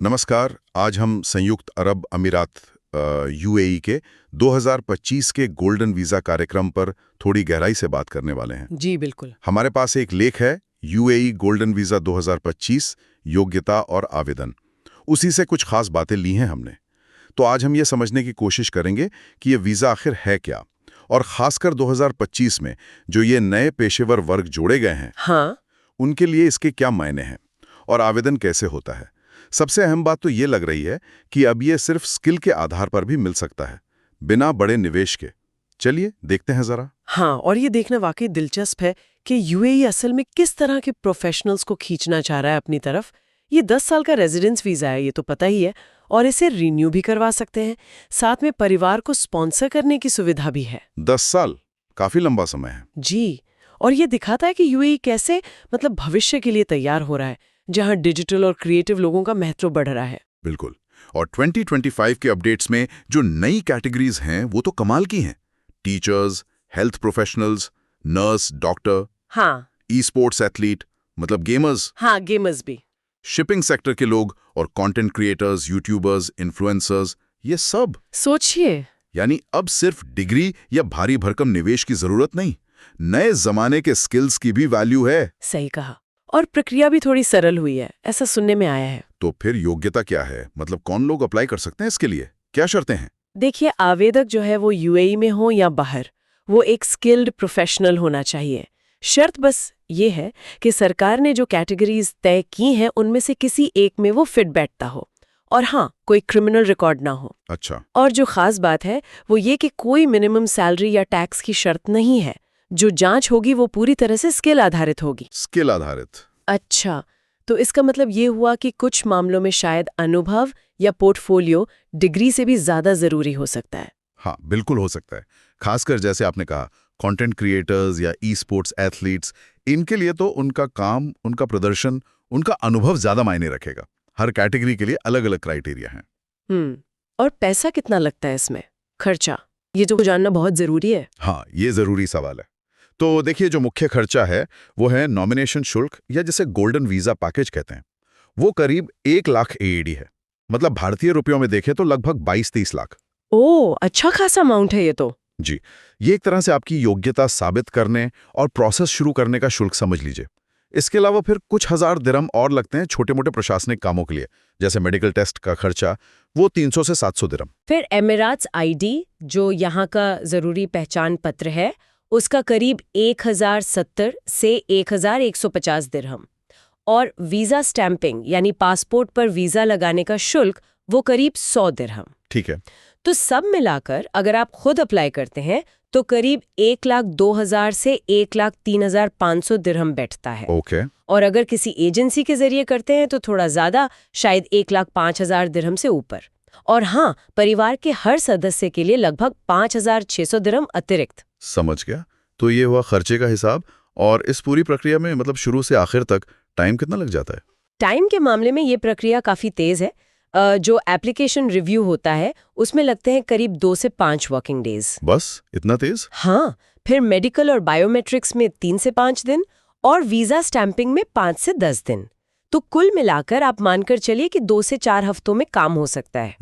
नमस्कार। आज हम संयुक्त अरब अमीरात यूएई के 2025 के गोल्डन वीज़ा कार्यक्रम पर थोड़ी गहराई से बात करने वाले हैं। जी बिल्कुल। हमारे पास एक लेख है, यूएई गोल्डन वीज़ा 2025 योग्यता और आवेदन। उसी से कुछ खास बातें ली हैं हमने। तो आज हम ये समझने की कोशिश करेंगे कि ये वीज़ा आखिर है क्या, और ख़ासकर 2025 में जो ये नए पेशेवर वर्ग जोड़े गए हैं, हाँ, उनके लिए इसके क्या मायने हैं और आवेदन कैसे होता है। सबसे अहम बात तो ये लग रही है कि अब ये सिर्फ स्किल के आधार पर भी मिल सकता है, बिना बड़े निवेश के। चलिए देखते हैं जरा। हाँ, और ये देखना वाकई दिलचस्प है कि यूएई असल में किस तरह के प्रोफेशनल्स को खींचना चाह रहा है अपनी तरफ। ये 10 साल का रेजिडेंस वीज़ा है, ये तो पता ही है, और इसे रिन्यू भी करवा सकते हैं। साथ में परिवार को स्पॉन्सर करने की सुविधा भी है। 10 साल काफी लंबा समय है। जी, और ये दिखाता है कि यूएई कैसे भविष्य के लिए तैयार हो रहा है, जहाँ डिजिटल और क्रिएटिव लोगों का महत्व बढ़ रहा है। बिल्कुल। और 2025 के अपडेट्स में जो नई कैटेगरीज हैं वो तो कमाल की हैं। Teachers, health professionals, nurse, doctor, हाँ ई स्पोर्ट्स एथलीट, मतलब गेमर्स, हाँ, गेमर्स भी। शिपिंग सेक्टर के लोग और कंटेंट क्रिएटर्स, यूट्यूबर्स, इन्फ्लुएंसर्स, ये सब। सोचिए। यानी अब सिर्फ डिग्री या भारी भरकम निवेश की जरूरत नहीं, नए जमाने के स्किल्स की भी वैल्यू है। सही कहा। और प्रक्रिया भी थोड़ी सरल हुई है, ऐसा सुनने में आया है। तो फिर योग्यता क्या है, मतलब कौन लोग अप्लाई कर सकते हैं इसके लिए, क्या शर्तें हैं? देखिए, आवेदक जो है वो यूएई में हो या बाहर, वो एक स्किल्ड प्रोफेशनल होना चाहिए। शर्त बस ये है कि सरकार ने जो कैटेगरीज तय की हैं उनमें से किसी एक में वो फिट बैठता हो, और हाँ, कोई क्रिमिनल रिकॉर्ड ना हो। अच्छा। और जो खास बात है वो ये कि कोई मिनिमम सैलरी या टैक्स की शर्त नहीं है। जो जांच होगी वो पूरी तरह से स्किल आधारित होगी। स्किल आधारित। अच्छा, तो इसका मतलब ये हुआ कि कुछ मामलों में शायद अनुभव या पोर्टफोलियो डिग्री से भी ज्यादा जरूरी हो सकता है। हाँ, बिल्कुल हो सकता है। खासकर जैसे आपने कहा, कंटेंट क्रिएटर्स या ई स्पोर्ट्स एथलीट्स, इनके लिए तो उनका काम, उनका प्रदर्शन, उनका अनुभव ज्यादा मायने रखेगा। हर कैटेगरी के लिए अलग अलग क्राइटेरिया हैं। और पैसा कितना लगता है इसमें, खर्चा, ये तो जानना बहुत जरूरी है। हाँ, ये जरूरी सवाल है। तो देखिए, जो मुख्य खर्चा है वो है नॉमिनेशन शुल्क, या जिसे गोल्डन वीजा पैकेज कहते हैं। वो करीब 1 लाख एएडी है। मतलब भारतीय रुपयों में देखें तो लगभग 22-23 लाख। ओह, अच्छा खासा अमाउंट है ये तो। जी, ये एक तरह से आपकी योग्यता साबित करने और प्रोसेस शुरू करने का शुल्क समझ लीजिए। इसके अलावा फिर कुछ हजार दिरहम और लगते हैं छोटे मोटे प्रशासनिक कामों के लिए, जैसे मेडिकल टेस्ट का खर्चा, वो 300 से 700 दिरहम। फिर एमिराट्स आईडी, जो यहाँ का जरूरी पहचान पत्र है, उसका करीब 1070 से 1150 दिरहम। और वीजा स्टैंपिंग यानी पासपोर्ट पर वीजा लगाने का शुल्क, वो करीब 100 दिरहम। ठीक है। तो सब मिलाकर अगर आप खुद अप्लाई करते हैं तो करीब 1,02,000 से 1,03,500 दिरहम बैठता है। ओके। और अगर किसी एजेंसी के जरिए करते हैं तो थोड़ा ज्यादा, शायद 1,05,000 दिरहम से ऊपर। और हाँ, परिवार के हर सदस्य के लिए लगभग 5,600 दिरहम अतिरिक्त। समझ गया। तो ये हुआ खर्चे का हिसाब। और इस पूरी प्रक्रिया में मतलब शुरू से आखिर तक टाइम कितना लग जाता है? टाइम के मामले में ये प्रक्रिया काफी तेज है। जो एप्लीकेशन रिव्यू होता है उसमें लगते हैं करीब 2 से 5 वर्किंग डेज। बस इतना तेज? हाँ, फिर मेडिकल और बायोमेट्रिक्स में 3 से 5 दिन, और वीजा स्टैंपिंग में 5 से 10 दिन। तो कुल मिलाकर आप मानकर चलिए कि 2 से 4 हफ्तों में काम हो सकता है।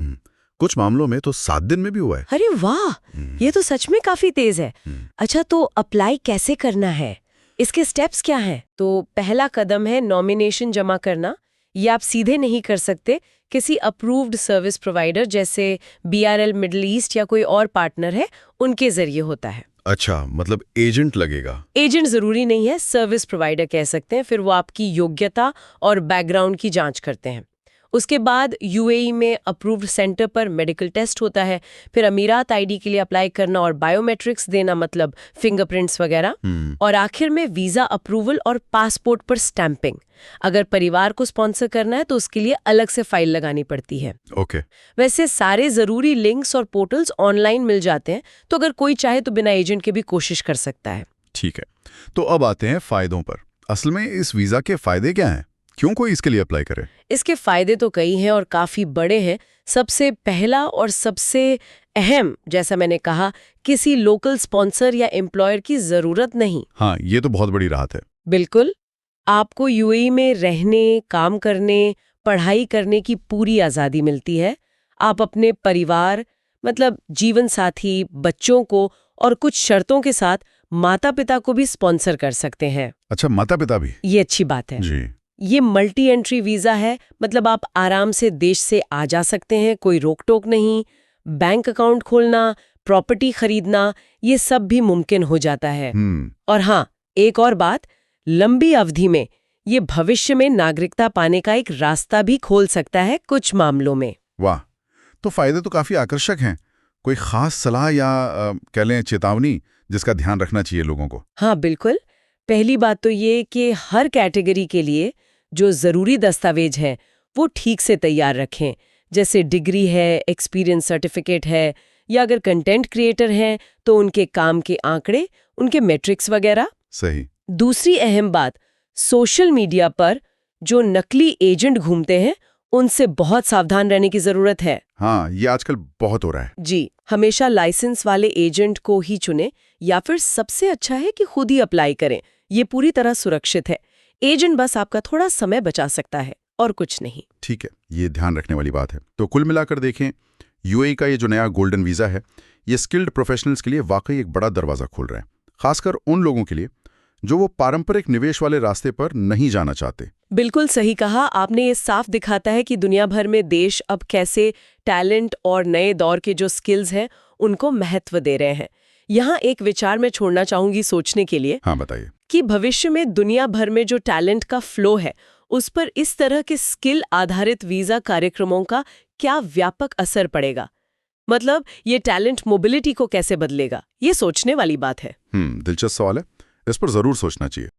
कुछ मामलों में तो 7 दिन में भी हुआ है। अरे वाह, ये तो सच में काफी तेज है। अच्छा, तो अप्लाई कैसे करना है, इसके स्टेप्स क्या हैं? तो पहला कदम है नॉमिनेशन जमा करना। ये आप सीधे नहीं कर सकते, किसी अप्रूव्ड सर्विस प्रोवाइडर जैसे बीआरएल मिडिल ईस्ट या कोई और पार्टनर है, उनके जरिए होता है। अच्छा, मतलब एजेंट लगेगा? एजेंट जरूरी नहीं है, सर्विस प्रोवाइडर कह सकते हैं। फिर वो आपकी योग्यता और बैकग्राउंड की जांच करते हैं। उसके बाद यूएई में अप्रूव्ड सेंटर पर मेडिकल टेस्ट होता है। फिर अमीरात आईडी के लिए अप्लाई करना और बायोमेट्रिक्स देना, मतलब फिंगरप्रिंट्स वगैरह। और आखिर में वीजा अप्रूवल और पासपोर्ट पर स्टैंपिंग। अगर परिवार को स्पॉन्सर करना है तो उसके लिए अलग से फाइल लगानी पड़ती है। ओके। वैसे सारे जरूरी लिंक्स और पोर्टल्स ऑनलाइन मिल जाते हैं, तो अगर कोई चाहे तो बिना एजेंट के भी कोशिश कर सकता है। ठीक है। तो अब आते हैं फायदों पर। असल में इस वीजा के फायदे क्या हैं? क्यों कोई इसके लिए अप्लाई करे? इसके फायदे तो कई हैं और काफी बड़े हैं। सबसे पहला और सबसे अहम, जैसा मैंने कहा, किसी लोकल स्पॉन्सर या एम्प्लॉयर की जरूरत नहीं। हाँ, ये तो बहुत बड़ी राहत है। बिल्कुल। आपको यूएई में रहने, काम करने, पढ़ाई करने की पूरी आज़ादी मिलती है। आप अपने परिवार मतलब जीवन साथी, बच्चों को और कुछ शर्तों के साथ माता-पिता को भी स्पॉन्सर कर सकते हैं। अच्छा, माता-पिता भी? ये अच्छी बात है। जी। ये मल्टी एंट्री वीज़ा है, मतलब आप आराम से देश से आ जा सकते हैं, कोई रोक-टोक नहीं। बैंक अकाउंट खोलना, प्रॉपर्टी खरीदना, ये सब भी मुमकिन हो जाता है। और हाँ, एक और बात, लंबी अवधि में ये भविष्य में नागरिकता पाने का एक रास्ता भी खोल सकता है कुछ मामलों में। वाह, तो फायदे तो काफी आकर्षक हैं। कोई खास सलाह या कह लें चेतावनी जिसका ध्यान रखना चाहिए लोगों को? हाँ बिल्कुल। पहली बात तो ये कि हर कैटेगरी के लिए जो ज़रूरी दस्तावेज हैं वो ठीक से तैयार रखें। जैसे डिग्री है, एक्सपीरियंस सर्टिफिकेट है, या अगर कंटेंट क्रिएटर हैं तो उनके काम के आंकड़े, उनके मैट्रिक्स वगैरह। सही। दूसरी अहम बात, सोशल मीडिया पर जो नकली एजेंट घूमते हैं उनसे बहुत सावधान रहने की जरूरत है। हाँ, ये आजकल बहुत हो रहा है। जी, हमेशा लाइसेंस वाले एजेंट को ही चुनें, या फिर सबसे अच्छा है कि खुद ही अप्लाई करें। ये पूरी तरह सुरक्षित है। एजेंट बस आपका थोड़ा समय बचा सकता है और कुछ नहीं। ठीक है, ये ध्यान रखने वाली बात है। तो कुल मिलाकर देखें, यूएई का ये जो नया गोल्डन वीजा है, ये स्किल्ड प्रोफेशनल्स के लिए वाकई एक बड़ा दरवाजा खोल रहा है, खासकर उन लोगों के लिए जो वो पारंपरिक निवेश वाले रास्ते पर नहीं जाना चाहते। बिल्कुल सही कहा आपने। ये साफ दिखाता है कि दुनिया भर में देश अब कैसे टैलेंट और नए दौर के जो स्किल्स हैं उनको महत्व दे रहे हैं। यहाँ एक विचार मैं छोड़ना चाहूंगी सोचने के लिए। हाँ, बताइए। कि भविष्य में दुनिया भर में जो टैलेंट का फ्लो है उस पर इस तरह के स्किल आधारित वीजा कार्यक्रमों का क्या व्यापक असर पड़ेगा। मतलब ये टैलेंट मोबिलिटी को कैसे बदलेगा, ये सोचने वाली बात है। दिलचस्प सवाल है, इस पर जरूर सोचना चाहिए।